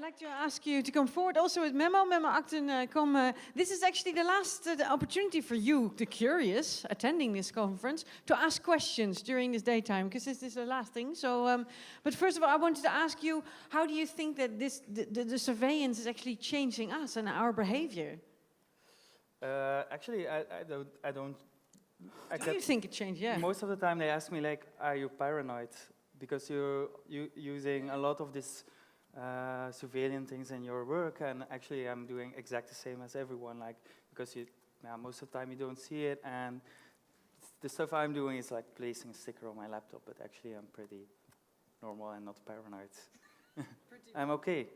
like to ask you to come forward also with Memo Akten. This is actually the last the opportunity for you, the curious, attending this conference, to ask questions during this daytime, because this is the last thing. So, but first of all, I wanted to ask you, how do you think that the surveillance is actually changing us and our behavior? Actually, I don't. Do you think it changed? Yeah. Most of the time they ask me like, "Are you paranoid?" Because you're using a lot of this surveillance things in your work, and actually I'm doing exact the same as everyone. Like, because most of the time you don't see it, and the stuff I'm doing is like placing a sticker on my laptop. But actually, I'm pretty normal and not paranoid. I'm okay.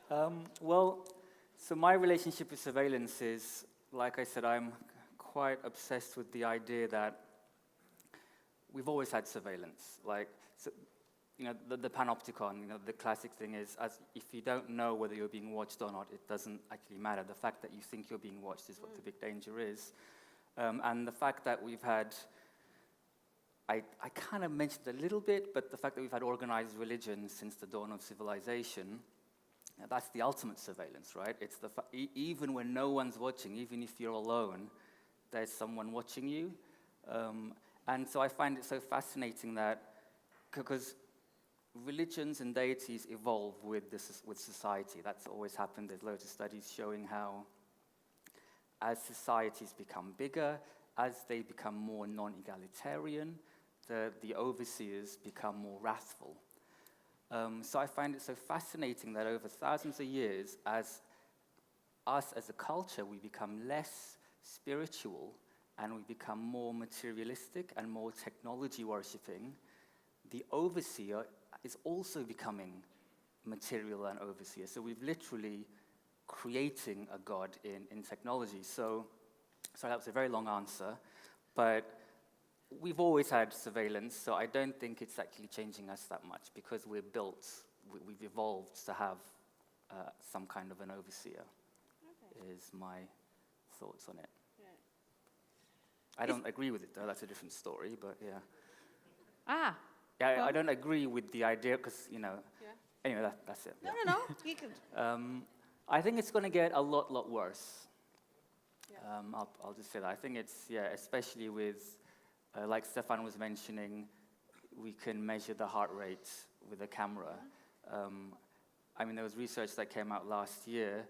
Yeah. Well, so my relationship with surveillance is, like I said, I'm quite obsessed with the idea that we've always had surveillance. Like, so, you know, the panopticon, you know, the classic thing is, if you don't know whether you're being watched or not, it doesn't actually matter. The fact that you think you're being watched is what the big danger is. And the fact that we've had, I kind of mentioned a little bit, but the fact that we've had organized religion since the dawn of civilization, that's the ultimate surveillance, right? It's even when no one's watching, even if you're alone, there's someone watching you. And so I find it so fascinating that, because religions and deities evolve with society. That's always happened. There's loads of studies showing how, as societies become bigger, as they become more non-egalitarian, the overseers become more wrathful. So I find it so fascinating that over thousands of years, as us as a culture, we become less spiritual and we become more materialistic and more technology-worshipping. The overseer is also becoming material and overseer. So we've literally creating a god in technology. So that was a very long answer, but we've always had surveillance, so I don't think it's actually changing us that much, because we've evolved to have some kind of an overseer, is my thoughts on it. Yeah. I don't agree with it, though. That's a different story, but yeah. Ah. Yeah, well. I don't agree with the idea, because, you know, anyway, that's it. No, yeah. no, you can. I think it's going to get a lot worse. Yeah. I'll just say that. I think it's, especially with, like Stefan was mentioning, we can measure the heart rate with a camera. I mean, there was research that came out last year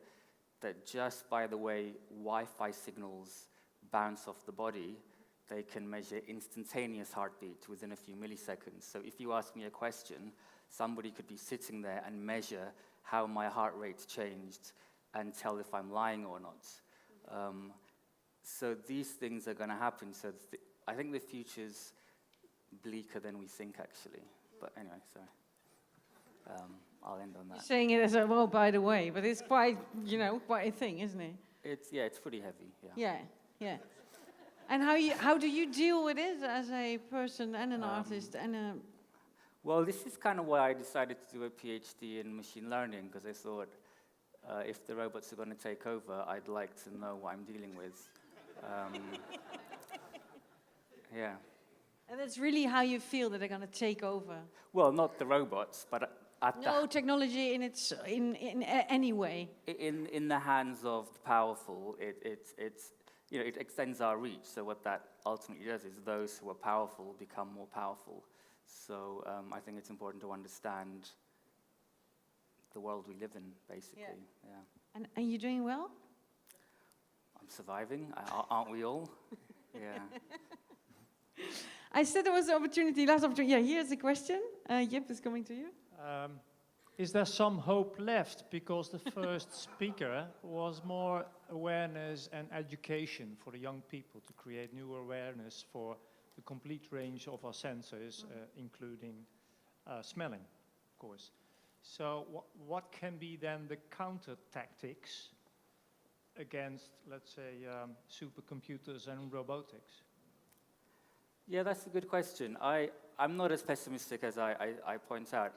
that just by the way Wi-Fi signals bounce off the body, they can measure instantaneous heartbeat within a few milliseconds. So if you ask me a question, somebody could be sitting there and measure how my heart rate changed and tell if I'm lying or not. So these things are going to happen. So I think the future's bleaker than we think, actually. But anyway, sorry. I'll end on that. You're saying it as a, well, by the way, but it's quite, quite a thing, isn't it? It's pretty heavy, Yeah. And how do you deal with it as a person and an artist and a... Well, this is kind of why I decided to do a PhD in machine learning, because I thought if the robots are going to take over, I'd like to know what I'm dealing with. Yeah. And that's really how you feel that they're going to take over? Well, not the robots, but technology in any way. In the hands of the powerful, it extends our reach. So what that ultimately does is those who are powerful become more powerful. So I think it's important to understand the world we live in, basically. Yeah. And are you doing well? I'm surviving, aren't we all? Yeah. I said there was an opportunity, last opportunity. Yeah, here's a question. Jip is coming to you. Is there some hope left? Because the first speaker was more awareness and education for the young people to create new awareness for the complete range of our senses, including smelling, of course. So what can be then the counter tactics against, let's say, supercomputers and robotics? Yeah, that's a good question. I'm not as pessimistic as I point out.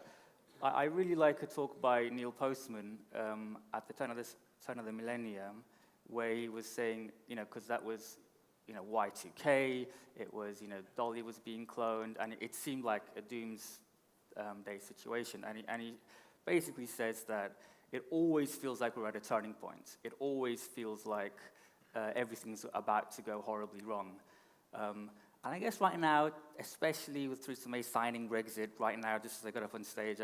I really like a talk by Neil Postman at the turn of the millennium, where he was saying, because that was, Y2K, it was, Dolly was being cloned, and it seemed like a doomsday situation. And he basically says that it always feels like we're at a turning point. It always feels like everything's about to go horribly wrong. And I guess right now, especially with Theresa May signing Brexit right now, just as I got up on stage,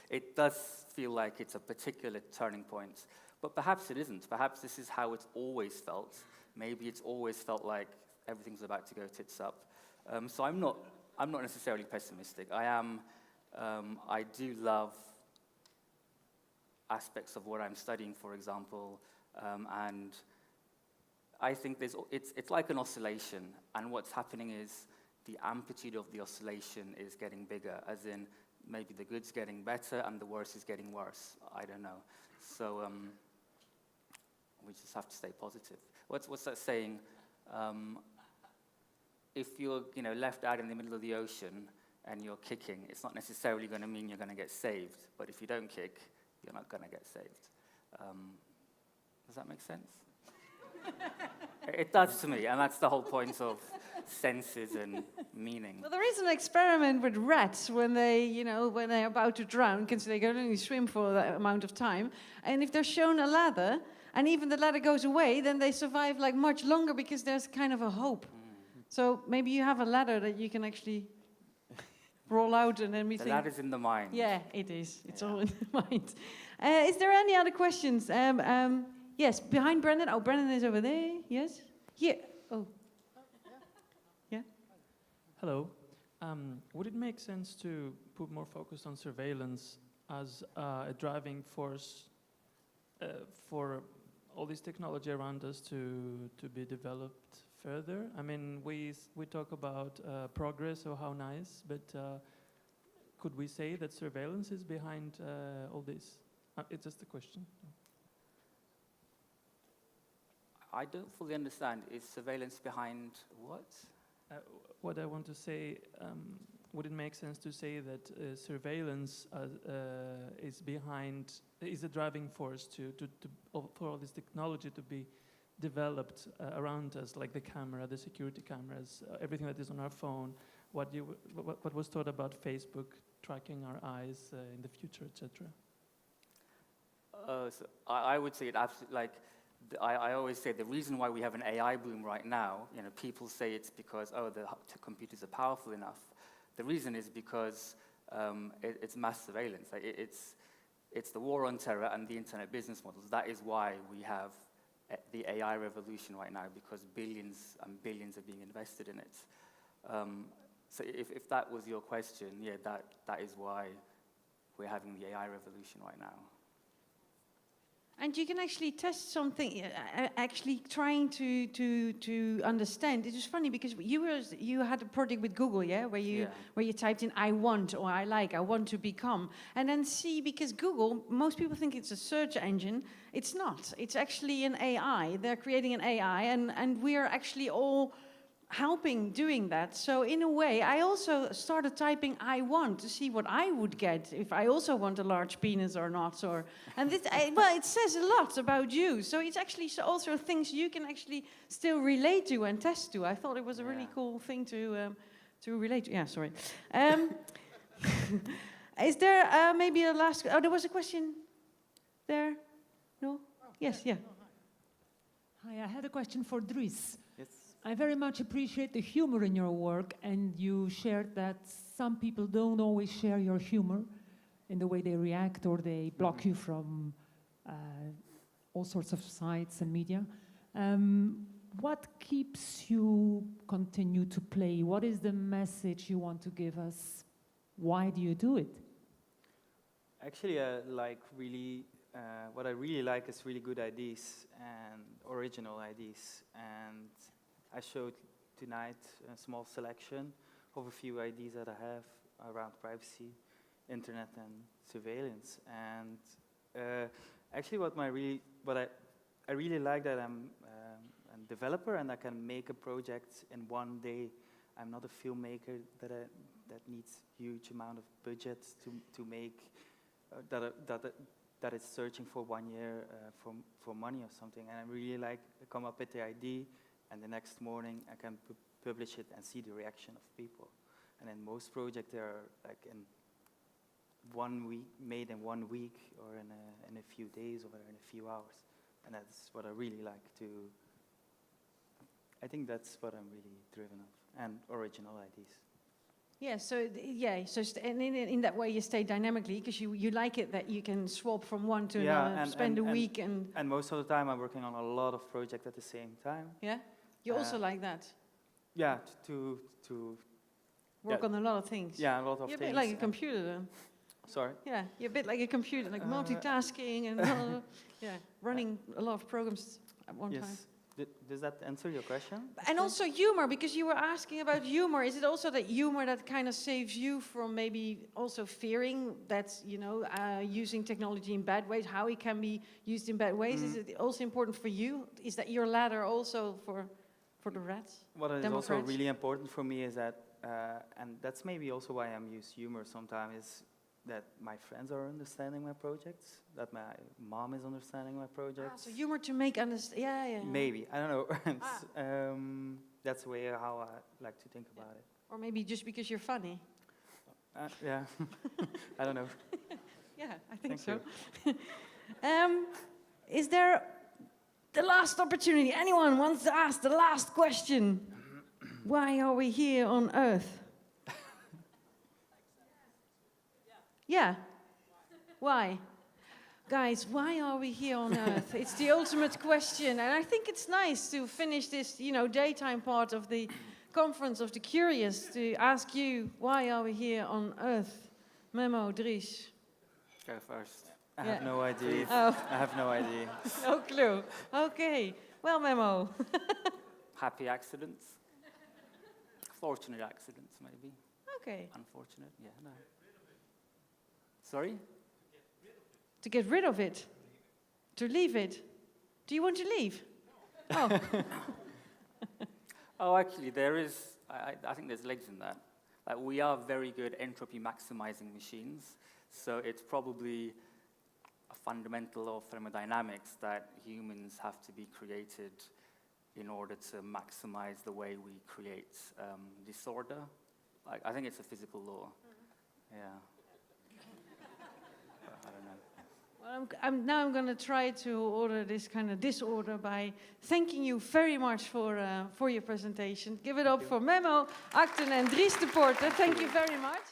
it does feel like it's a particular turning point. But perhaps it isn't. Perhaps this is how it's always felt. Maybe it's always felt like everything's about to go tits up. So I'm not necessarily pessimistic. I do love aspects of what I'm studying, for example, and I think it's like an oscillation, and what's happening is the amplitude of the oscillation is getting bigger, as in maybe the good's getting better and the worse is getting worse. I don't know. So we just have to stay positive. What's that saying? If you're left out in the middle of the ocean and you're kicking, it's not necessarily going to mean you're going to get saved. But if you don't kick, you're not going to get saved. Does that make sense? It does to me, and that's the whole point of senses and meaning. Well, there is an experiment with rats when when they're about to drown, because they can only swim for that amount of time. And if they're shown a ladder, and even the ladder goes away, then they survive like much longer because there's kind of a hope. So maybe you have a ladder that you can actually roll out and then we The think... ladder's in the mind. Yeah, it is. It's all in the mind. Is there any other questions? Yes, behind Brendan. Oh, Brendan is over there. Yes? Here. Oh. Yeah? Hello. Would it make sense to put more focus on surveillance as a driving force for all this technology around us to be developed further? I mean, we talk about progress or how nice, but could we say that surveillance is behind all this? It's just a question. I don't fully understand. Is surveillance behind what? What I want to say, would it make sense to say that surveillance is a driving force for all this technology to be developed around us, like the camera, the security cameras, everything that is on our phone, what was thought about Facebook tracking our eyes in the future, etc.? So I would say it absolutely, I always say the reason why we have an AI boom right now, people say it's because, the computers are powerful enough. The reason is because it's mass surveillance. It's the war on terror and the internet business models. That is why we have the AI revolution right now, because billions and billions are being invested in it. So if that was your question, yeah, that is why we're having the AI revolution right now. And you can actually test something, actually trying to understand. It was funny because you had a project with Google, yeah, where you typed in "I want" or "I like," "I want to become," and then see, because Google, most people think it's a search engine. It's not. It's actually an AI. They're creating an AI, and we are actually all helping doing that. So in a way, I also started typing "I want" to see what I would get if I also want a large penis or not. And this, well, it says a lot about you. So it's actually also things you can actually still relate to and test to. I thought it was a really cool thing to relate to. Yeah, sorry. Is there maybe a last? Oh, there was a question there. No. Yes. Yeah. Hi, I had a question for Dries. Yes. I very much appreciate the humor in your work, and you shared that some people don't always share your humor in the way they react, or they block you from all sorts of sites and media. What keeps you continue to play? What is the message you want to give us? Why do you do it? Actually, what I really like is really good ideas and original ideas. And I showed tonight a small selection of a few ideas that I have around privacy, internet, and surveillance. And actually, I really like that I'm a developer and I can make a project in one day. I'm not a filmmaker that needs huge amount of budget to make that is searching for 1 year for money or something. And I really come up with the idea. And the next morning, I can publish it and see the reaction of people. And in most projects, they're like in made in 1 week or in a few days or in a few hours. And that's what I really like to. I think that's what I'm really driven of, and original ideas. Yeah, and in that way you stay dynamically because you like it that you can swap from one to another, spend a week and... And most of the time I'm working on a lot of projects at the same time. Yeah? You also like that? Yeah, to work on a lot of things. Yeah, a lot of You're things. a bit like a computer then. Sorry? Yeah, you're a bit like a computer, like multitasking and running a lot of programs at one time. Yes. Does that answer your question? And also humor, because you were asking about humor. Is it also that humor that kind of saves you from maybe also fearing that, using technology in bad ways, how it can be used in bad ways? Is it also important for you? Is that your ladder also for the rats? What is Democrats? also really important for me is that, and that's maybe also why I'm use humor sometimes, is that my friends are understanding my projects, that my mom is understanding my projects. So humor to make understand. Yeah. Maybe, I don't know. That's the way how I like to think about it. Or maybe just because you're funny. Yeah, I don't know. Yeah, I think Thank so. Is there the last opportunity? Anyone wants to ask the last question? Why are we here on Earth? Yeah. Why? Guys, why are we here on Earth? It's the ultimate question. And I think it's nice to finish this, daytime part of the conference of the curious to ask you, why are we here on Earth? Memo, Dries. Go first. I have no idea. Oh. I have no idea. No clue. Okay. Well, Memo. Happy accidents. Fortunate accidents, maybe. Okay. Unfortunate, yeah, no. Sorry? To get rid of it. To leave it. Do you want to leave? Oh. Oh, actually, there is, I think there's legs in that. Like, we are very good entropy maximizing machines, so it's probably a fundamental law of thermodynamics that humans have to be created in order to maximize the way we create disorder. Like, I think it's a physical law. Yeah. I don't know. Well, now I'm going to try to order this kind of disorder by thanking you very much for your presentation. Give it up for Memo Akten Dries Depoorter. Thank you very much.